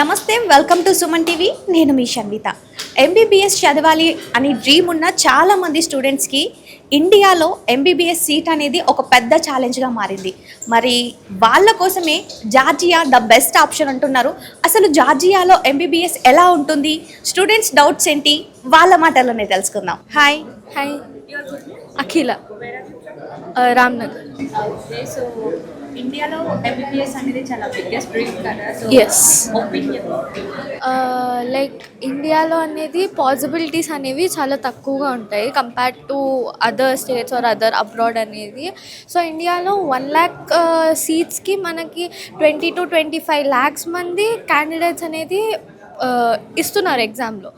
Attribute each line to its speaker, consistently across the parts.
Speaker 1: నమస్తే, welcome to Suman TV. నేను మీ Shanvitha. MBBS చదవాలి అని డ్రీమ్ ఉన్న చాలామంది స్టూడెంట్స్కి ఇండియాలో ఎంబీబీఎస్ సీట్ అనేది ఒక పెద్ద ఛాలెంజ్గా మారింది. మరి వాళ్ళ కోసమే జార్జియా ద బెస్ట్ ఆప్షన్ అంటున్నారు. అసలు జార్జియాలో ఎంబీబీఎస్ ఎలా ఉంటుంది, స్టూడెంట్స్ డౌట్స్ ఏంటి, వాళ్ళ మాటల్లోనే తెలుసుకుందాం. Hi.
Speaker 2: Hi, Akhila, Ramnagar.
Speaker 1: Okay, so ఇండియాలో ఎంబీబీఎస్ అనేది చాలా బిగ్గెస్ట్ డ్రీమ్ కదా. So
Speaker 2: yes,
Speaker 1: opinion.
Speaker 2: లైక్ ఇండియాలో అనేది పాసిబిలిటీస్ అనేవి చాలా తక్కువగా ఉంటాయి compared to other states or other abroad అనేది. సో ఇండియాలో 1,00,000 సీట్స్కి మనకి 20 to 25 lakhs మంది క్యాండిడేట్స్ అనేది ఇస్తున్నారు ఎగ్జామ్లో.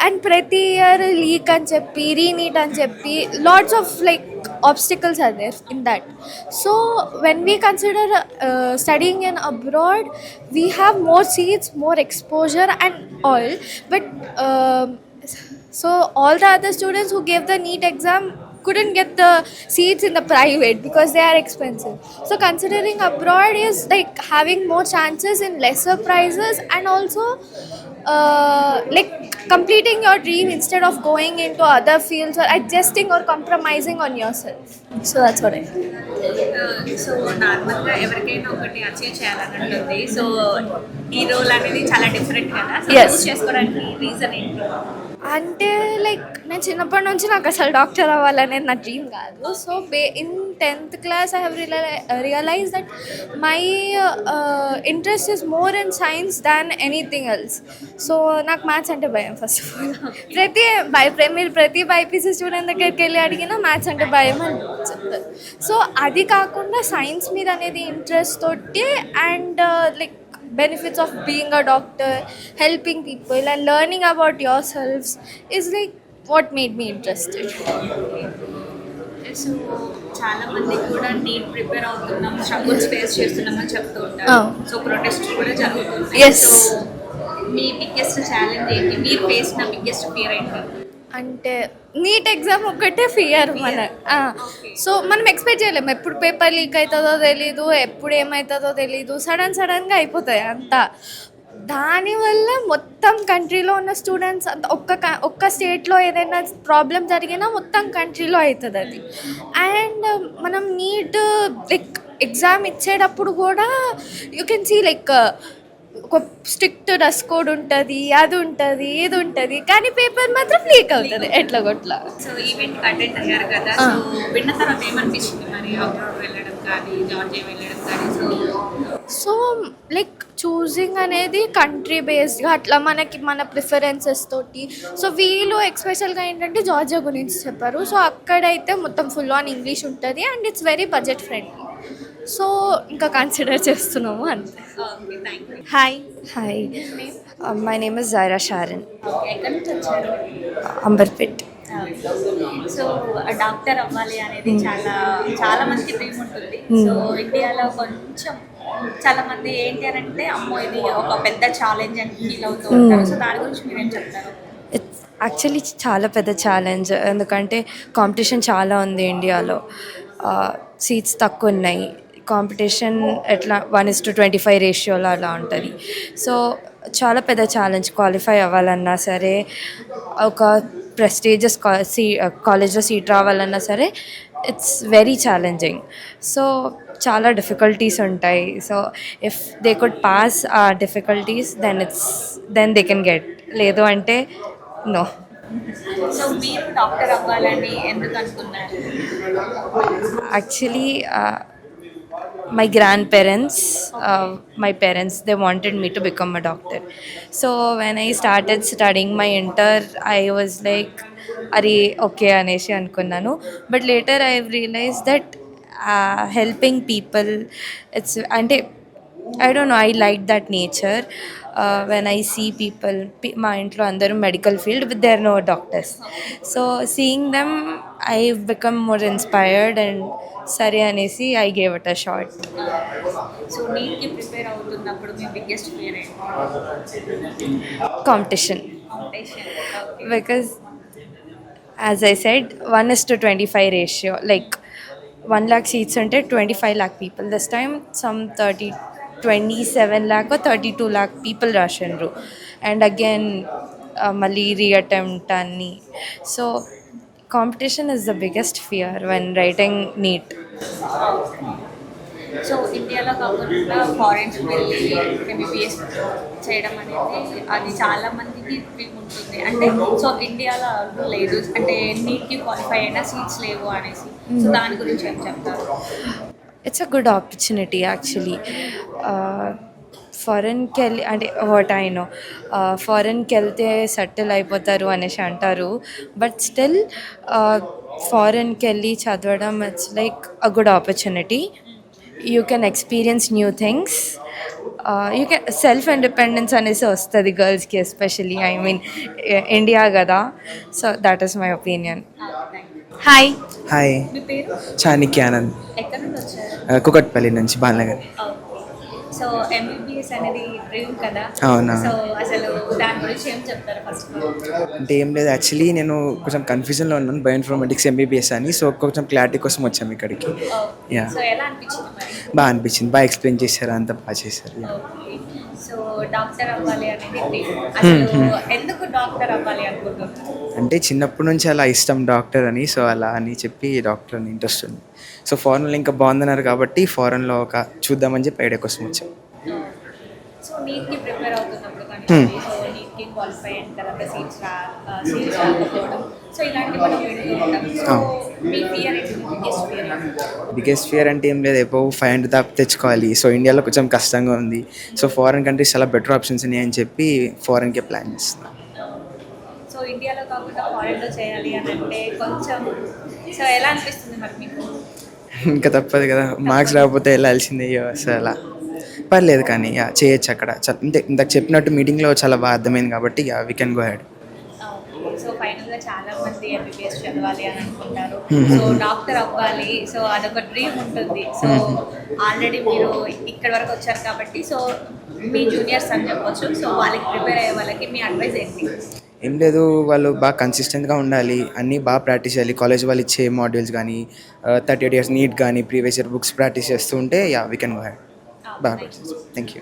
Speaker 2: అండ్ ప్రతి ఇయర్ లీక్ అని చెప్పి, రీనీట్ అని చెప్పి, lots of like obstacles are there in that. So when we consider studying in abroad, we have more seats, more exposure and all, but so all the other students who gave the NEET exam couldn't get the seats in the private because they are expensive. So considering abroad is like having more chances in lesser prices and also like completing your dream instead of going into other fields or adjusting or compromising on yourself. So that's what I feel.
Speaker 1: So నార్మల్గా ఎవరికైనా ఒకటి achieve చేయాలని ఉంటుంది. So ఈ role అనేది చాలా different కదా. So
Speaker 2: Yes.
Speaker 1: చూస్ చేసుకోవడానికి రీజన్ ఏంటి?
Speaker 2: అంటే లైక్ నేను చిన్నప్పటి నుంచి నాకు అసలు డాక్టర్ అవ్వాలనేది నా డ్రీమ్ కాదు. So in 10th class I have realized that my interest is more in science than anything else. So నాకు మ్యాథ్స్ అంటే భయం. ఫస్ట్ ఆఫ్ ఆల్ మీరు ప్రతి బైపీసీ స్టూడెంట్ దగ్గరికి వెళ్ళి అడిగినా మ్యాథ్స్ అంటే భయం అని చెప్తారు. సో అది కాకుండా సైన్స్ మీద అనేది ఇంట్రెస్ట్ తోటి and like benefits of being a doctor, helping people and learning about yourselves is like what made me interested.
Speaker 1: So చాలా మంది కూడా నీట్ ప్రిపేర్ అవుతున్నాం, స్ట్రగుల్స్ ఫేస్ చేస్తున్నామని చెప్తూ ఉంటారు.
Speaker 2: Oh.
Speaker 1: సో ప్రొటెస్ట్ కూడా జరుగుతుంది.
Speaker 2: Yes.
Speaker 1: సో మీ బిగ్గెస్ట్ ఛాలెంజ్ ఏంటి, మీరు ఫేస్ నా బిగ్గెస్ట్ ఫియర్ ఏంటి?
Speaker 2: అంటే నీట్ ఎగ్జామ్ ఒక్కటే ఫియర్ మన. సో మనం ఎక్స్పెక్ట్ చేయలేము ఎప్పుడు పేపర్ లీక్ అవుతుందో తెలీదు, ఎప్పుడు ఏమవుతుందో తెలీదు, సడన్గా అయిపోతాయి అంతా. దానివల్ల మొత్తం కంట్రీలో ఉన్న స్టూడెంట్స్ అంత ఒక్క స్టేట్లో ఏదైనా ప్రాబ్లం జరిగినా మొత్తం కంట్రీలో అవుతుంది అది. అండ్ మనం నీట్ లైక్ ఎగ్జామ్ ఇచ్చేటప్పుడు కూడా యూ కెన్ సీ లైక్ ఒక స్ట్రిక్ట్ డ్రెస్ కోడ్ ఉంటుంది, అది ఉంటుంది, ఇది ఉంటుంది, కానీ పేపర్ మాత్రం లీక్ అవుతుంది ఎట్లా కొట్లా.
Speaker 1: సో ఈవెంట్ అటెండ్ అయ్యారు కదా. సో విన్న తర్వాత ఏమనిపించింది మరి అబ్రాడ్ వెళ్ళడం కానీ, జార్జియా వెళ్ళడం కానీ?
Speaker 2: సో లైక్ చూసింగ్ అనేది కంట్రీ బేస్డ్గా అట్లా మన ప్రిఫరెన్సెస్ తోటి. సో వీళ్ళు ఎక్స్పెషల్గా ఏంటంటే జార్జియా గురించి చెప్పారు. సో అక్కడైతే మొత్తం ఫుల్ ఆన్ ఇంగ్లీష్ ఉంటుంది and it's very budget friendly. So ఇంకా కన్సిడర్ చేస్తున్నాము అంతే.
Speaker 1: Hi.
Speaker 3: Hi, my name is Zaira Sharon,
Speaker 1: ఎక్కడి నుంచి వచ్చారు?
Speaker 3: Amberpet.
Speaker 1: సో డాక్టర్ అవ్వాలి అనేది చాలా మందికి డ్రీమ్ ఉంటుంది. సో ఇండియాలో కొంచెం చాలా మంది ఏంటి అని అంటే, అమ్మో ఇది ఒక పెద్ద ఛాలెంజ్ అని ఫీల్ అవుతూ ఉంటారు. సో దాని గురించి మీరేం చెప్తారు?
Speaker 3: ఇట్స్ యాక్చువల్లీ చాలా పెద్ద ఛాలెంజ్, ఎందుకంటే కాంపిటీషన్ చాలా ఉంది ఇండియాలో. సీట్స్ తక్కువ ఉన్నాయి, కాంపిటీషన్ ఎట్లా 1:25 రేషియోలో అలా ఉంటుంది. సో చాలా పెద్ద ఛాలెంజ్. క్వాలిఫై అవ్వాలన్నా సరే, ఒక ప్రెస్టీజియస్ కాలేజ్లో సీట్ రావాలన్నా సరే, ఇట్స్ వెరీ ఛాలెంజింగ్. సో చాలా డిఫికల్టీస్ ఉంటాయి. So if they could pass ఆ difficulties then they can get, లేదు అంటే నో.
Speaker 1: సో మీరు డాక్టర్ అవ్వాలని ఎందుకు అనుకున్నారు?
Speaker 3: Actually, my grandparents, my parents, they wanted me to become a doctor. So when I started studying my inter, I was like, "Are okay అనేసి అనుకున్నాను." But later I realized that helping people, it's అంటే I don't know, I like that nature. When I see people, మా ఇంట్లో అందరూ medical field, but there are no doctors. So seeing them, I've become more inspired and సరే అనేసి I gave it a shot.
Speaker 1: So నీట్కి prepare అవుతున్నప్పుడు మీ biggest fear ఏంటి?
Speaker 3: Competition. Because as I said, 1:25 ratio, like 1 lakh seats unte 25 lakh people. This time some 30 27 lakh or 32 lakh people రాసిండ్రు and again మళ్ళీ reattempt అన్ని so competition is the biggest fear when writing NEET.
Speaker 1: So ఇండియాలో కాకుండా ఫారెన్స్ వెళ్ళి MBBS చేయడం అనేది అది చాలా మందికి డ్రీమ్ ఉంటుంది. అంటే సో ఇండియాలో లేదు అంటే నీట్కి క్వాలిఫై అయినా సీట్స్ లేవు అనేసి, సో దాని గురించి ఏం చెప్తారు?
Speaker 3: It's a good opportunity actually. ఫారెన్కి వెళ్ళి అంటే వాట్ ఐ నో ఫారెన్కి వెళ్తే సెటిల్ అయిపోతారు అనేసి అంటారు, బట్ స్టిల్ ఫారెన్కి వెళ్ళి చదవడం it's like a good opportunity. You can experience new things, you can self independence అనేసి వస్తుంది గర్ల్స్కి ఎస్పెషలీ. ఐ మీన్ ఇండియా కదా, so that is my opinion.
Speaker 1: Hi,
Speaker 4: hi,
Speaker 1: మీ పేరు?
Speaker 4: చాణిక్య ఆనంద్,
Speaker 1: ఎక్కడి నుండి వచ్చారు?
Speaker 4: కుకట్పల్లి నుంచి, బాలనగర్.
Speaker 1: సో ఎంబీబీఎస్ అనేది డ్రీమ్ కదా,
Speaker 4: అవునా.
Speaker 1: సో అసలు దాని గురించి ఏం చెప్తారు ఫస్ట్?
Speaker 4: అంటే ఏం లేదు, యాక్చువల్లీ నేను కొంచెం కన్ఫ్యూజన్లో ఉన్నాను బయోఇన్ఫర్మేటిక్స్ ఎంబీబీఎస్ అని, సో కొంచెం క్లారిటీ కోసం వచ్చాము ఇక్కడికి. యా,
Speaker 1: సో ఎలా అనిపించింది మరి?
Speaker 4: బాగా అనిపించింది, బాగా ఎక్స్ప్లెయిన్ చేశారు, అంతా బాగా చేశారు.
Speaker 1: సో డాక్టర్ అవ్వాలి అనేది డ్రీమ్. అసలు ఎందుకు డాక్టర్ అవ్వాలి అనుకుంటున్నారు?
Speaker 4: అంటే చిన్నప్పటి నుంచి అలా ఇష్టం డాక్టర్ అని, సో అలా అని చెప్పి డాక్టర్ అని ఇంట్రెస్ట్ ఉంది. సో ఫారెన్లో ఇంకా బాగుందన్నారు కాబట్టి ఫారెన్లో ఒక చూద్దామని చెప్పి ఐడియా కోసం వచ్చాం.
Speaker 1: సో నీట్కి ప్రిపేర్ అవుతున్నప్పుడు కానీ సో నీట్కి క్వాలిఫై అయిన తర్వాత సీట్స్ రాకపోవడం, సో ఇలాంటి మనం వింటూ ఉంటాం. సో మీ ఫియర్ ఏంటి?
Speaker 4: బిగ్గెస్ట్ ఫియర్ అంటే ఏం లేదు, ఎప్పుడు 500 దాకా తెచ్చుకోవాలి. సో ఇండియాలో కొంచెం కష్టంగా ఉంది, సో ఫారెన్ కంట్రీస్ చాలా బెటర్ ఆప్షన్స్ ఉన్నాయని చెప్పి ఫారెన్కే ప్లాన్ చేస్తున్నాం.
Speaker 1: సో ఇండియాలో కాకుండా ఫారెన్లో చేయాలి అని అంటే కొంచెం సో ఎలా అనిపిస్తుంది మరి మీకు?
Speaker 4: ఇంకా తప్పదు కదా, మార్క్స్ రాకపోతే వెళ్ళాల్సిందే. సో అలా పర్లేదు కానీ యా చేయొచ్చు అక్కడ. అంటే ఇందాక చెప్పినట్టు మీటింగ్లో చాలా బాగా అర్థమైంది కాబట్టి yeah we can go head.
Speaker 1: So ఫైనల్గా చాలా మంది ఎంబీబీఎస్ చదవాలి అని అనుకుంటారు, సో డాక్టర్ అవ్వాలి, సో అదొక డ్రీమ్ ఉంటుంది. సో ఆల్రెడీ మీరు ఇక్కడ వరకు వచ్చారు కాబట్టి సో మీ జూనియర్స్ అని చెప్పొచ్చు, సో వాళ్ళకి ప్రిపేర్ అయ్యే వాళ్ళకి మీ అడ్వైస్ ఏంటి?
Speaker 4: ఏం లేదు, వాళ్ళు బాగా కన్సిస్టెంట్గా ఉండాలి, అన్నీ బాగా ప్రాక్టీస్ చేయాలి. కాలేజ్ వాళ్ళు ఇచ్చే మాడ్యూల్స్ కానీ 38 years నీట్ కానీ ప్రీవియస్ ఇయర్ బుక్స్ ప్రాక్టీస్ చేస్తూ ఉంటే yeah we can go head. బాగా థ్యాంక్ యూ.